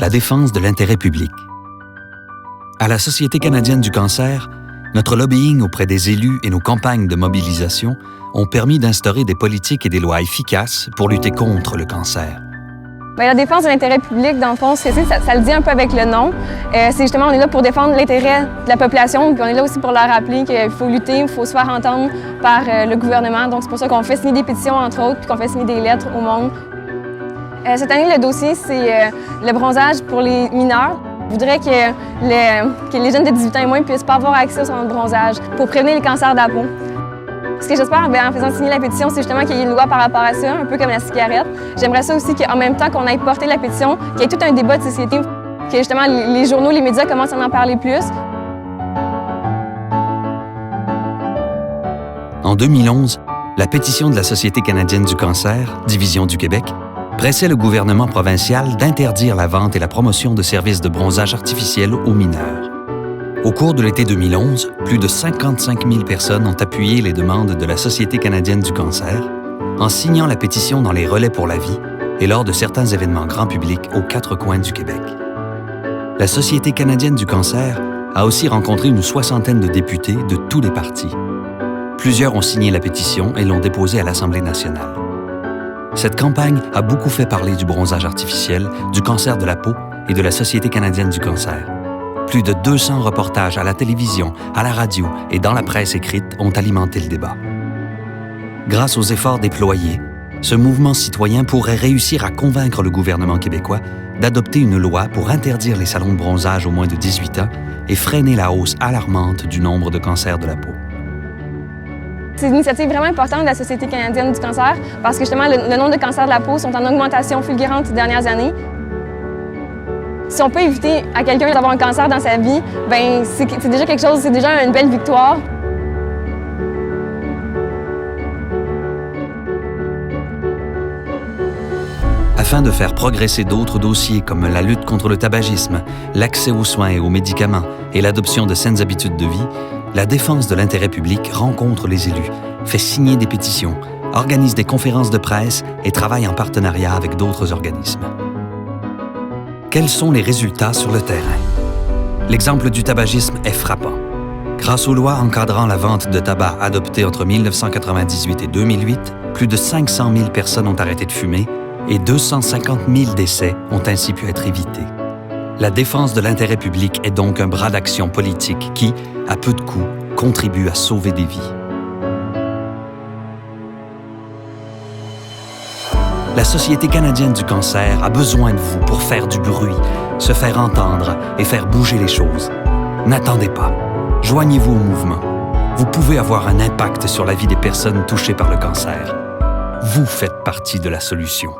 la défense de l'intérêt public. À la Société canadienne du cancer, notre lobbying auprès des élus et nos campagnes de mobilisation ont permis d'instaurer des politiques et des lois efficaces pour lutter contre le cancer. Bien, la défense de l'intérêt public, dans le fond, ce que c'est, ça le dit un peu avec le nom. C'est justement, on est là pour défendre l'intérêt de la population, puis on est là aussi pour leur rappeler qu'il faut lutter, il faut se faire entendre par le gouvernement. Donc, c'est pour ça qu'on fait signer des pétitions, entre autres, puis qu'on fait signer des lettres au monde. Cette année, le dossier, c'est le bronzage pour les mineurs. Je voudrais que les jeunes de 18 ans et moins ne puissent pas avoir accès au centre de bronzage pour prévenir les cancers de la peau. Ce que j'espère, en faisant signer la pétition, c'est justement qu'il y ait une loi par rapport à ça, un peu comme la cigarette. J'aimerais ça aussi qu'en même temps qu'on aille porter la pétition, qu'il y ait tout un débat de société, que justement les journaux, les médias commencent à en parler plus. En 2011, la pétition de la Société canadienne du cancer, division du Québec, pressait le gouvernement provincial d'interdire la vente et la promotion de services de bronzage artificiel aux mineurs. Au cours de l'été 2011, plus de 55 000 personnes ont appuyé les demandes de la Société canadienne du cancer en signant la pétition dans les relais pour la vie et lors de certains événements grand public aux 4 coins du Québec. La Société canadienne du cancer a aussi rencontré une 60aine de députés de tous les partis. Plusieurs ont signé la pétition et l'ont déposée à l'Assemblée nationale. Cette campagne a beaucoup fait parler du bronzage artificiel, du cancer de la peau et de la Société canadienne du cancer. Plus de 200 reportages à la télévision, à la radio et dans la presse écrite ont alimenté le débat. Grâce aux efforts déployés, ce mouvement citoyen pourrait réussir à convaincre le gouvernement québécois d'adopter une loi pour interdire les salons de bronzage aux moins de 18 ans et freiner la hausse alarmante du nombre de cancers de la peau. C'est une initiative vraiment importante de la Société canadienne du cancer parce que justement, le nombre de cancers de la peau sont en augmentation fulgurante ces dernières années. Si on peut éviter à quelqu'un d'avoir un cancer dans sa vie, ben c'est déjà quelque chose, c'est déjà une belle victoire. Afin de faire progresser d'autres dossiers comme la lutte contre le tabagisme, l'accès aux soins et aux médicaments et l'adoption de saines habitudes de vie, la défense de l'intérêt public rencontre les élus, fait signer des pétitions, organise des conférences de presse et travaille en partenariat avec d'autres organismes. Quels sont les résultats sur le terrain? L'exemple du tabagisme est frappant. Grâce aux lois encadrant la vente de tabac adoptées entre 1998 et 2008, plus de 500 000 personnes ont arrêté de fumer et 250 000 décès ont ainsi pu être évités. La défense de l'intérêt public est donc un bras d'action politique qui, à peu de coûts, contribue à sauver des vies. La Société canadienne du cancer a besoin de vous pour faire du bruit, se faire entendre et faire bouger les choses. N'attendez pas. Joignez-vous au mouvement. Vous pouvez avoir un impact sur la vie des personnes touchées par le cancer. Vous faites partie de la solution.